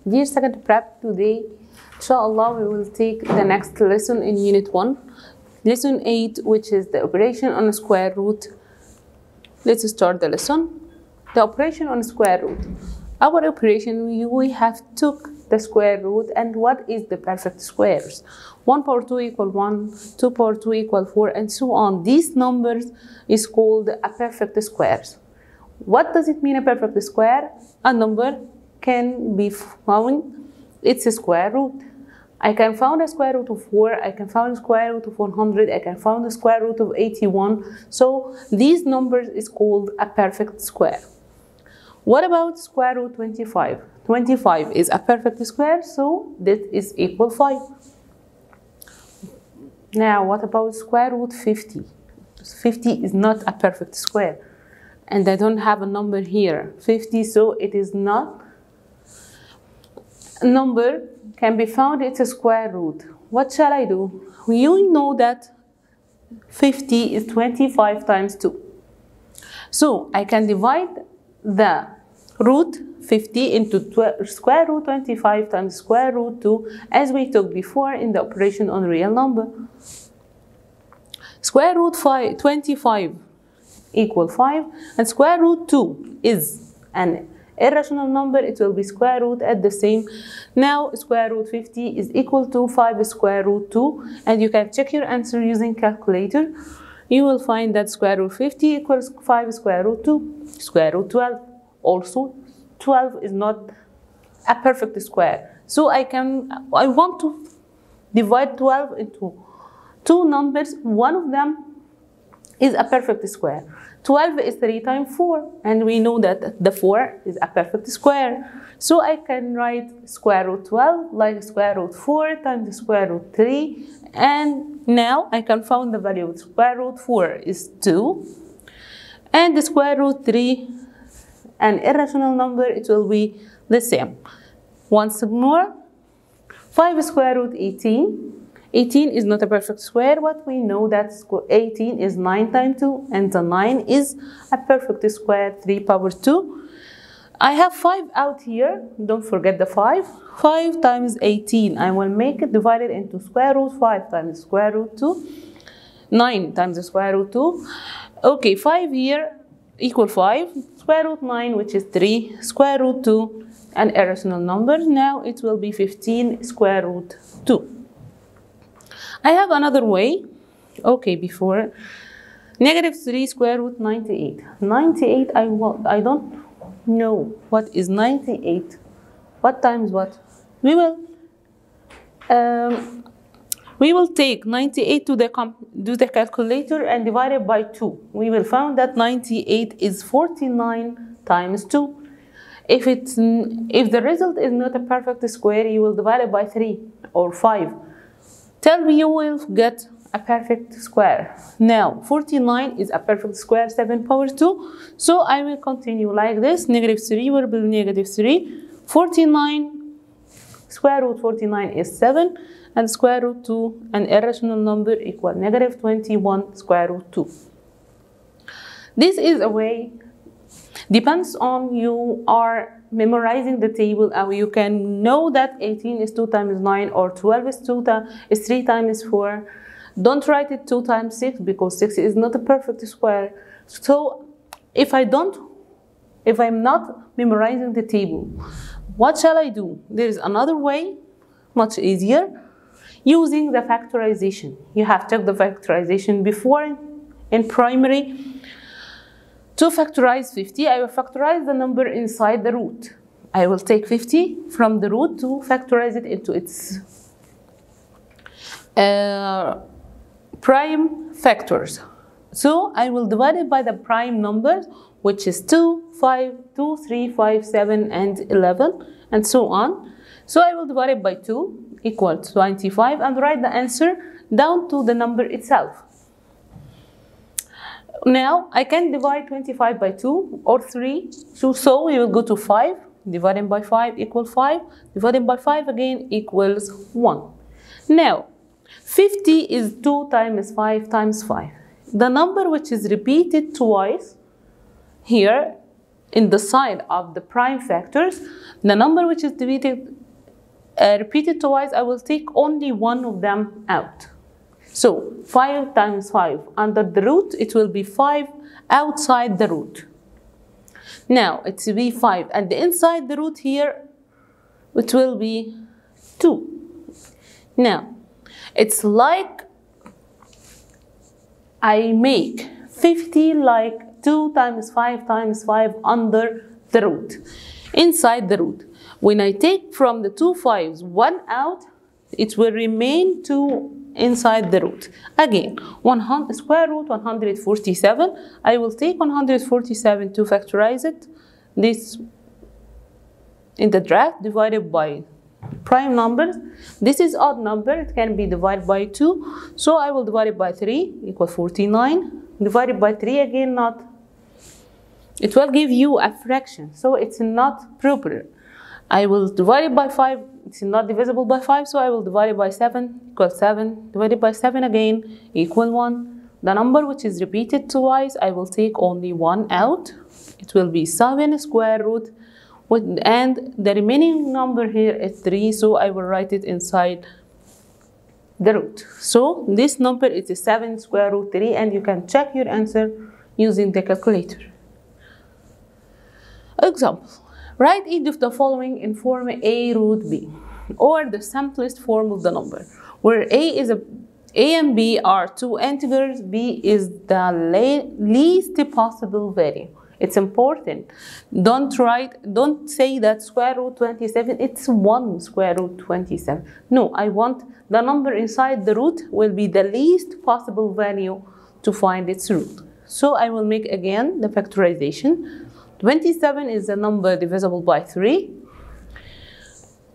Dear second prep, today inshallah we will take the next lesson in unit 1, lesson 8, which is the operation on a square root. Let's start the lesson. The operation on square root. Our operation, we have took the square root, and what is the perfect squares? 1 power 2 equal 1, 2 power 2 equal 4, and so on. These numbers is called a perfect squares. What does it mean, a perfect square? A number can be found its a square root. I can find a square root of 4, I can find a square root of 100, I can find a square root of 81. So these numbers is called a perfect square. What about square root 25? 25 is a perfect square, so that is equal 5. Now what about square root 50? 50 is not a perfect square, and I don't have a number here, 50, so it is not a number can be found its a square root. What shall I do? You know that 50 is 25 times 2. So I can divide the root 50 into square root 25 times square root 2, as we took before in the operation on real number. Square root 25 equal 5, and square root 2 is an irrational number. It will be square root at the same. Now square root 50 is equal to 5 square root 2, and you can check your answer using calculator. You will find that square root 50 equals 5 square root 2. Square root 12, also 12 is not a perfect square. So I want to divide 12 into two numbers. One of them is a perfect square. 12 is 3 times 4, and we know that the 4 is a perfect square. So I can write square root 12 like square root 4 times the square root 3, and now I can find the value of square root 4 is 2, and the square root 3, an irrational number, it will be the same. Once more, 5 square root 18. 18 is not a perfect square, but we know that 18 is 9 times 2, and the 9 is a perfect square, 3 power 2. I have 5 out here, don't forget the 5. 5 times 18, I will make it divided into square root 5 times square root 2. 9 times the square root 2. Okay, 5 here equal 5. Square root 9, which is 3, square root 2, an irrational number. Now it will be 15 square root 2. I have another way. Okay, before negative 3 square root 98. 98, I don't know what is 98. What times what? We will take 98 to the calculator and divide it by 2. We will find that 98 is 49 times 2. If the result is not a perfect square, you will divide it by 3 or 5. Tell me you will get a perfect square. Now 49 is a perfect square, 7 power 2. So I will continue like this. Negative 3 will be negative 3. 49, square root 49 is 7, and square root 2, an irrational number, equal negative 21 square root 2. This is a way, depends on you are memorizing the table, or you can know that 18 is 2 times 9, or 12 is 3 times 4. Don't write it 2 times 6, because 6 is not a perfect square. So if I'm not memorizing the table, what shall I do? There is another way, much easier, using the factorization. You have checked the factorization before in primary. To factorize 50, I will factorize the number inside the root. I will take 50 from the root to factorize it into its prime factors. So I will divide it by the prime numbers, which is 2, 5, 2, 3, 5, 7, and 11, and so on. So I will divide it by 2, equal to 25, and write the answer down to the number itself. Now I can divide 25 by 2 or 3, so we will go to 5, dividing by 5 equals 5, dividing by 5 again equals 1. Now 50 is 2 times 5 times 5. The number which is repeated twice here in the side of the prime factors, the number which is repeated twice, I will take only one of them out. So 5 times 5 under the root, it will be 5 outside the root. Now it will be 5, and inside the root here, it will be 2. Now, it's like I make 50 like 2 times 5 times 5 under the root, inside the root. When I take from the 2 5s 1 out, it will remain 2 inside the root. Again, square root 147. I will take 147 to factorize it. This in the draft divided by prime numbers. This is odd number. It can be divided by 2. So I will divide it by 3 equal 49. Divided by 3 again, not. It will give you a fraction. So it's not proper. I will divide it by 5. It's not divisible by 5, so I will divide it by 7 equal 7. Divided by 7 again equal 1. The number which is repeated twice, I will take only 1 out. It will be 7 square root, and the remaining number here is 3, so I will write it inside the root. So this number is 7 square root 3, and you can check your answer using the calculator. Example. Write each of the following in form a root b, or the simplest form of the number, where a and b are two integers, b is the least possible value. It's important. Don't say that square root 27, it's 1 square root 27. No, I want the number inside the root will be the least possible value to find its root. So I will make again the factorization. 27 is the number divisible by 3,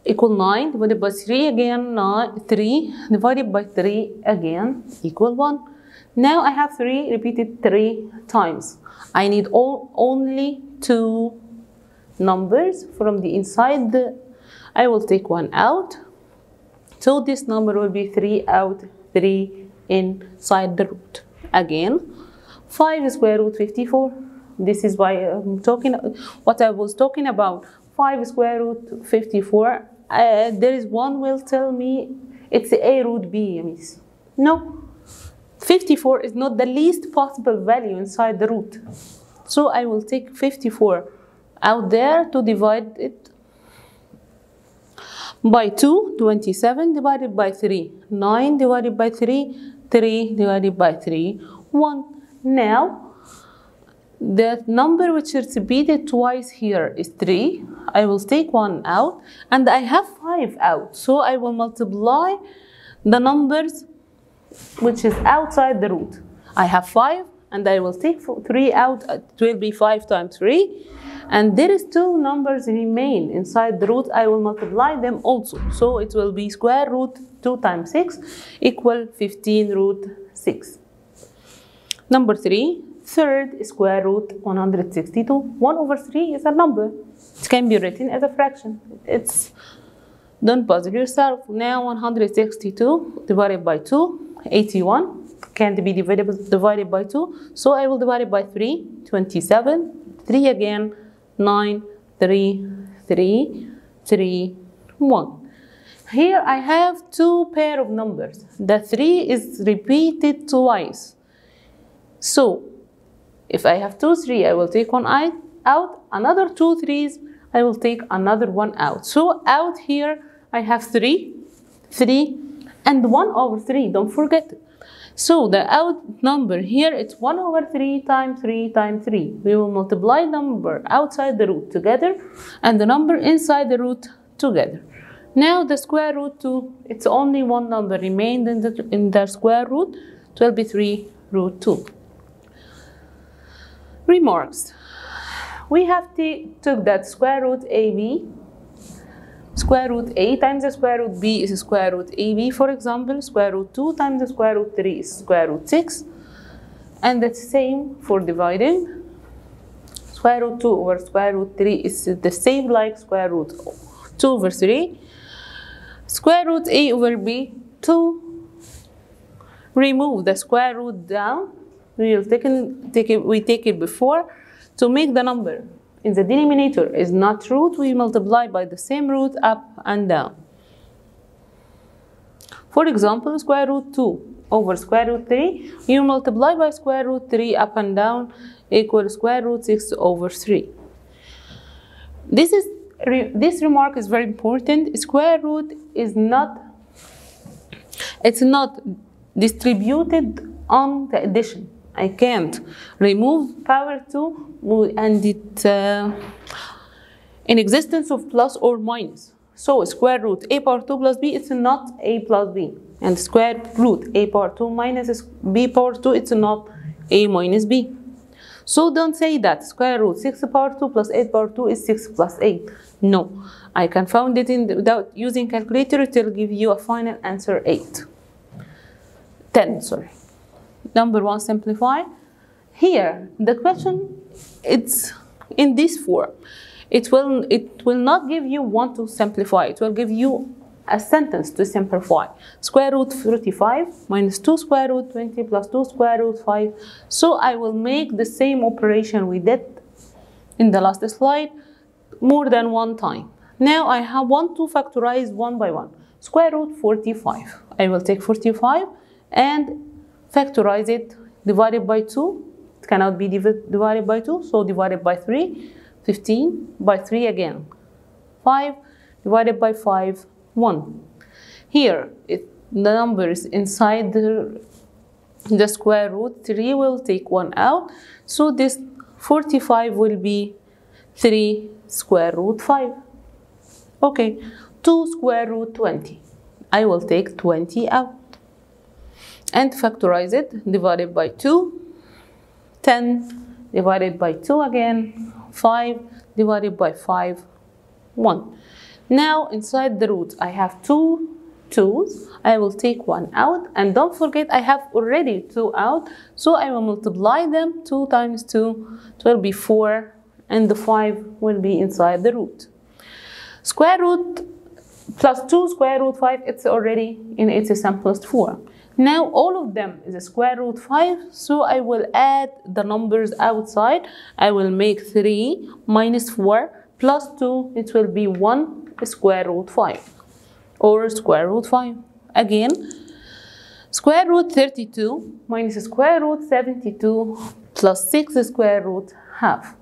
equal 9, divided by 3 again, 3, divided by 3 again, equal 1. Now I have 3 repeated 3 times. I need only 2 numbers from the inside. I will take 1 out. So this number will be 3 out, 3 inside the root. Again, 5 square root 54. This is why I'm talking, what I was talking about. 5 square root 54. There is one will tell me it's a root b. No, 54 is not the least possible value inside the root. So I will take 54 out there to divide it by 2, 27 divided by 3, 9 divided by 3, 3 divided by 3, 1. Now, the number which is repeated twice here is 3. I will take 1 out, and I have 5 out. So I will multiply the numbers which is outside the root. I have 5, and I will take 3 out. It will be 5 times 3. And there is 2 numbers remain inside the root. I will multiply them also. So it will be square root 2 times 6 equal 15 root 6. Number 3. Third square root 162. 1 over 3 is a number. It can be written as a fraction. Don't bother yourself. Now 162 divided by 2, 81. Can't be divided by 2. So I will divide it by 3, 27. 3 again, 9, 3, 3, 3, 1. Here I have 2 pair of numbers. The 3 is repeated twice. So if I have 2 3, I will take 1 out. Another 2 3s, I will take another 1 out. So out here, I have 3, 3, and 1 over 3. Don't forget it. So the out number here, it's 1 over 3 times 3 times 3. We will multiply number outside the root together and the number inside the root together. Now the square root 2, it's only one number remained in the square root. It will be 3 root 2. Remarks. We have took that square root AB. Square root A times the square root B is square root AB, for example. Square root 2 times the square root 3 is square root 6. And the same for dividing. Square root 2 over square root 3 is the same like square root 2 over 3. Square root A over B, 2. Remove the square root down. We take it before to make the number. in the denominator is not root, we multiply by the same root up and down. For example, square root 2 over square root 3, you multiply by square root 3 up and down equals square root 6 over 3. This remark is very important. Square root is not distributed on the addition. I can't remove power 2 and it in existence of plus or minus. So square root a power 2 plus b, it's not a plus b. And square root a power 2 minus b power 2, it's not a minus b. So don't say that square root 6 power 2 plus 8 power 2 is 6 plus 8. No, I can find it without using calculator. It will give you a final answer 10, sorry. Number 1, simplify. Here, the question, it's in this form. It will not give you one to simplify. It will give you a sentence to simplify. Square root 35 minus 2 square root 20 plus 2 square root 5. So I will make the same operation we did in the last slide more than one time. Now I want to factorize one by one. Square root 45. I will take 45 and factorize it, divided by 2. It cannot be divided by 2, so divided by 3. 15 by 3 again. 5 divided by 5, 1. Here, the number is inside the square root. 3 will take 1 out. So this 45 will be 3 square root 5. Okay, 2 square root 20. I will take 20 out. And factorize it, divided by 2. 10 divided by 2 again. 5 divided by 5, 1. Now inside the root I have 2 2's. I will take 1 out, and don't forget I have already 2 out, so I will multiply them. 2 times 2, it will be 4, and the 5 will be inside the root. Square root plus 2 square root 5, it's already in its simplest form. Now all of them is a square root 5, so I will add the numbers outside. I will make 3 minus 4 plus 2, it will be 1 square root 5 or square root 5. Again, square root 32 minus square root 72 plus 6 square root half.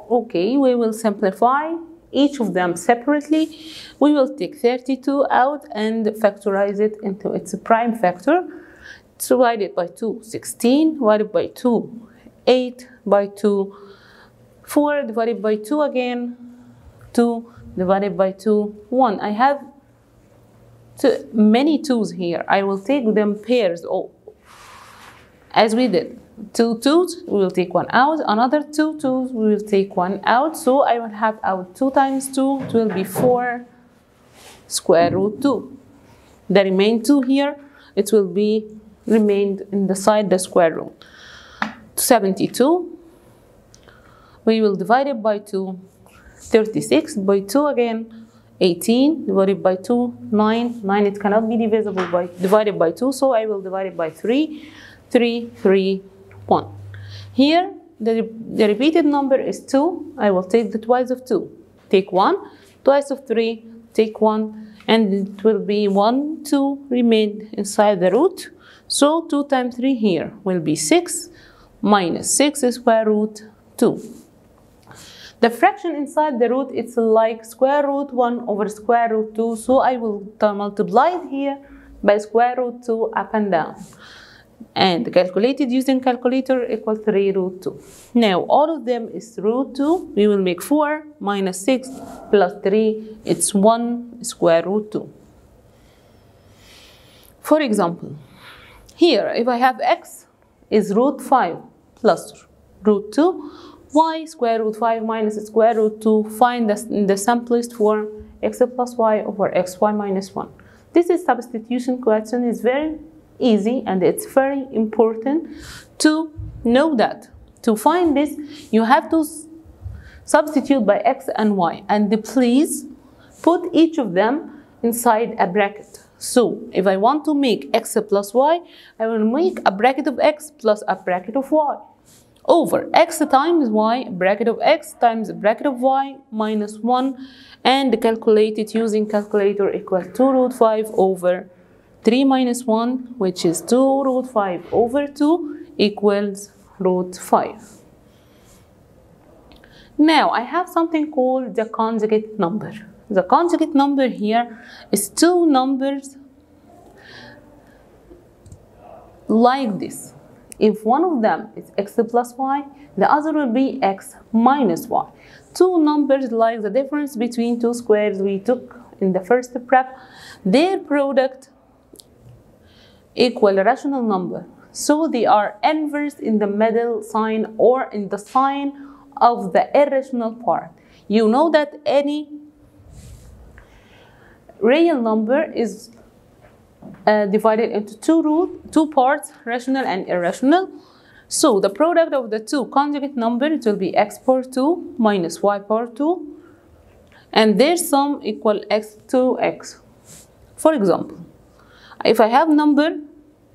Okay, we will simplify each of them separately. We will take 32 out and factorize it into its prime factor. Divided by 2, 16, divided by 2, 8, by 2, 4, divided by 2 again, 2, divided by 2, 1. I have many 2's here. I will take them pairs, as we did. 2 2's, we will take 1 out. Another 2 2's, we will take 1 out. So I will have out 2 times 2, it will be 4 square root 2. The remaining 2 here, it will be remained inside the square root. 72, we will divide it by 2. 36 by 2 again. 18 divided by 2, 9. 9, it cannot be divided by 2, so I will divide it by 3. 3, 3, 1. Here, the repeated number is 2. I will take the twice of 2. Take 1. Twice of 3. Take 1. And it will be 1, 2 remain inside the root. So 2 times 3 here will be 6 minus 6 square root 2. The fraction inside the root, it's like square root 1 over square root 2. So I will multiply it here by square root 2 up and down. And calculated using calculator equals 3 root 2. Now all of them is root 2. We will make 4 minus 6 plus 3. It's 1 square root 2. For example, here if I have x is root 5 plus root 2, y square root 5 minus square root 2, find the simplest form x plus y over xy minus 1. This is substitution question. Is very easy and it's very important to know that. To find this, you have to substitute by x and y, and please put each of them inside a bracket. So if I want to make x plus y, I will make a bracket of x plus a bracket of y. over x times y, bracket of x times bracket of y minus 1, and calculate it using calculator, equal 2 root 5 over 3 minus 1, which is 2 root 5 over 2 equals root 5. Now I have something called the conjugate number. The conjugate number here is two numbers like this. If one of them is x plus y, the other will be x minus y. Two numbers like the difference between two squares we took in the first prep, their product equal a rational number. So they are inverse in the middle sign or in the sign of the irrational part. You know that any real number is divided into two parts, rational and irrational. So the product of the two conjugate numbers will be x power 2 minus y power 2, and their sum equal x to x. For example, if I have number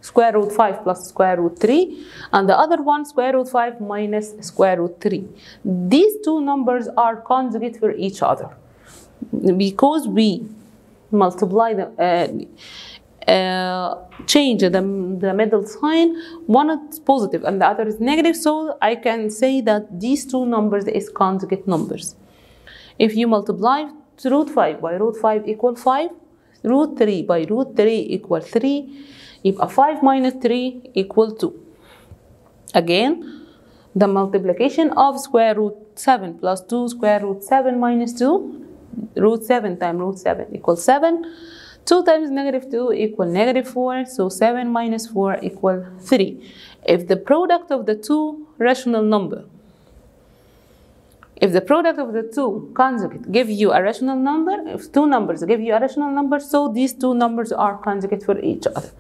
square root 5 plus square root 3, and the other one square root 5 minus square root 3, these two numbers are conjugate for each other because we multiply them, change the middle sign. One is positive and the other is negative, so I can say that these two numbers is conjugate numbers. If you multiply root 5 by root 5 equal 5, root 3 by root 3 equal 3, if a 5 minus 3 equal 2. Again, the multiplication of square root 7 plus 2 square root 7 minus 2, root 7 times root 7 equals 7. 2 times negative 2 equal negative 4, so 7 minus 4 equal 3. If the product of the two rational number, if the product of the two conjugate give you a rational number, if two numbers give you a rational number, so these two numbers are conjugate for each other.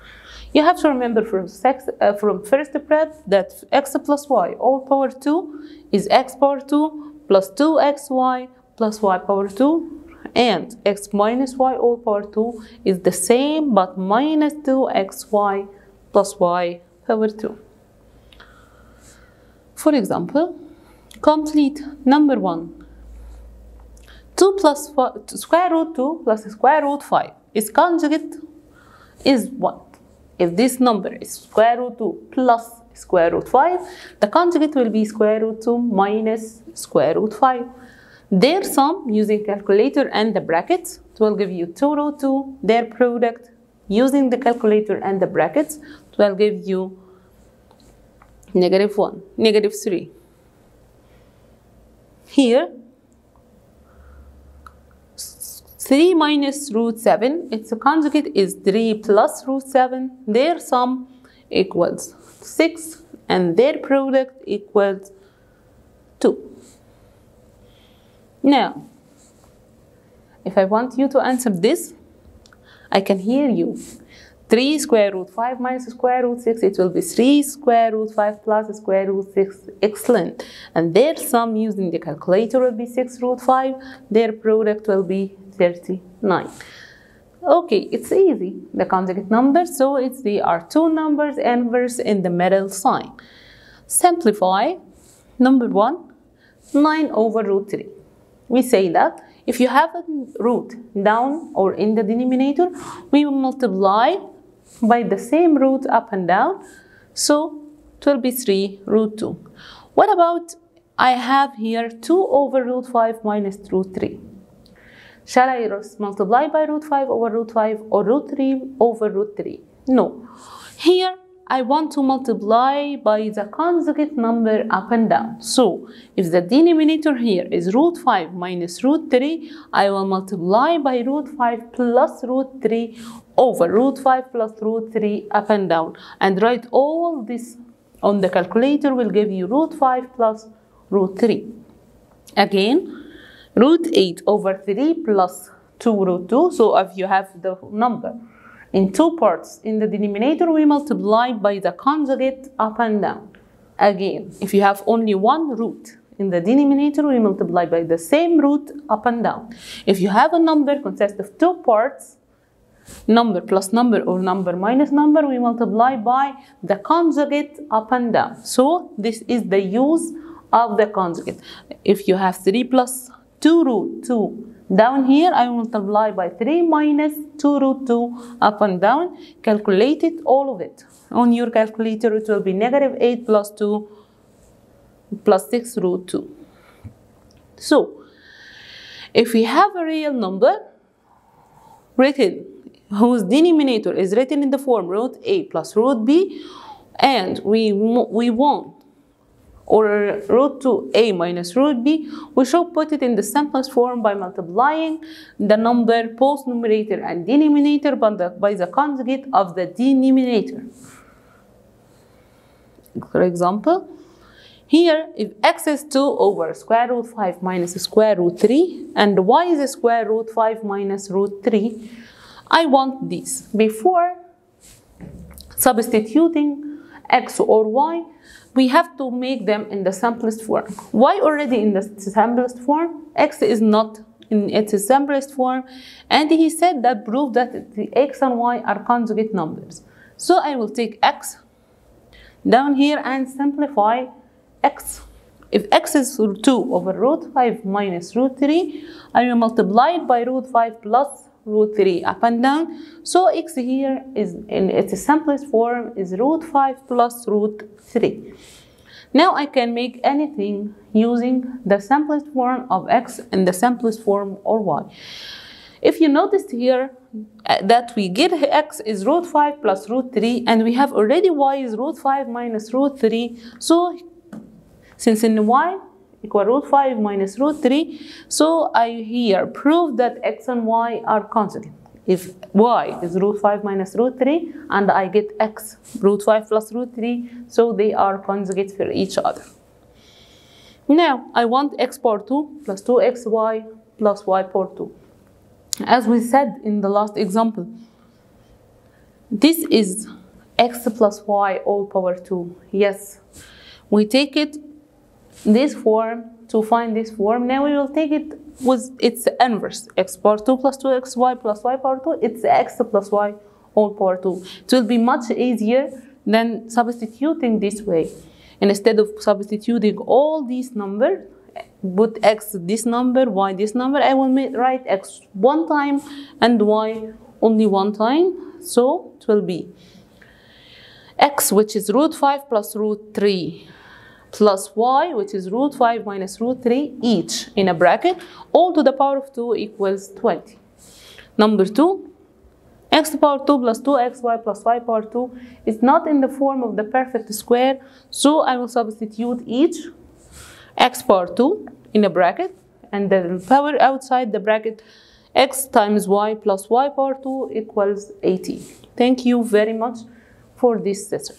You have to remember from first prep that x plus y all power 2 is x power 2 plus 2xy plus y power 2, and x minus y all power 2 is the same but minus 2xy plus y power 2. For example, complete number 1. 2 plus square root 2 plus square root 5 is conjugate is what? If this number is square root 2 plus square root 5, the conjugate will be square root 2 minus square root 5. Their sum using calculator and the brackets, it will give you 2 root 2. Their product using the calculator and the brackets, it will give you negative 1, negative 3. Here, 3 minus root 7, its conjugate is 3 plus root 7. Their sum equals 6 and their product equals 2. Now, if I want you to answer this, I can hear you. 3 square root 5 minus square root 6, it will be 3 square root 5 plus square root 6. Excellent. And their sum using the calculator will be 6 root 5. Their product will be 39. Okay, it's easy. The conjugate number, so they are two numbers inverse in the middle sign. Simplify. Number 1, 9 over root 3. We say that if you have a root down or in the denominator, we will multiply by the same root up and down, so it will be 3 root 2. What about I have here 2 over root 5 minus root 3? Shall I multiply by root 5 over root 5 or root 3 over root 3? No. Here I want to multiply by the conjugate number up and down. So if the denominator here is root 5 minus root 3, I will multiply by root 5 plus root 3 over root 5 plus root 3 up and down. And write all this on the calculator will give you root 5 plus root 3. Again, root 8 over 3 plus 2 root 2. So if you have the number in two parts in the denominator, we multiply by the conjugate up and down. Again, if you have only one root in the denominator, we multiply by the same root up and down. If you have a number consists of two parts, number plus number or number minus number, we multiply by the conjugate up and down. So this is the use of the conjugate. If you have 3 plus 2 root 2 down here, I multiply by 3 minus 2 root 2 up and down. Calculate it, all of it. On your calculator, it will be negative 8 plus 2 plus 6 root 2. So, if we have a real number written, whose denominator is written in the form root a plus root b, and we want, or root 2a minus root b, we should put it in the simplest form by multiplying the number both numerator and denominator by the conjugate of the denominator. For example, here, if x is 2 over square root 5 minus square root 3 and y is square root 5 minus root 3, I want these. Before substituting x or y, we have to make them in the simplest form. Y already in the simplest form, x is not in its simplest form, and he said that prove that the x and y are conjugate numbers. So I will take x down here and simplify x. If x is 2 over root 5 minus root 3, I will multiply it by root 5 plus root 3 up and down. So x here is in its simplest form is root 5 plus root 3. Now I can make anything using the simplest form of x and the simplest form of y. If you noticed here that we get x is root 5 plus root 3, and we have already y is root 5 minus root 3. So since in y equal root 5 minus root 3, so I here prove that x and y are conjugate. If y is root 5 minus root 3 and I get x root 5 plus root 3, so they are conjugate for each other. Now I want x power 2 plus 2xy plus y power 2. As we said in the last example, this is x plus y all power 2. Yes, we take it this form to find this form. Now we will take it with its inverse, x power 2 plus 2xy plus y power 2. It's x plus y all power 2. It will be much easier than substituting this way. And instead of substituting all these numbers, put x this number, y this number, I will write x one time and y only one time. So it will be x, which is root 5 plus root 3, plus y, which is root 5 minus root 3, each in a bracket, all to the power of 2 equals 20. Number 2, x power 2 plus 2xy plus y power 2 is not in the form of the perfect square, so I will substitute each x power 2 in a bracket, and the power outside the bracket, x times y plus y power 2 equals 80. Thank you very much for this session.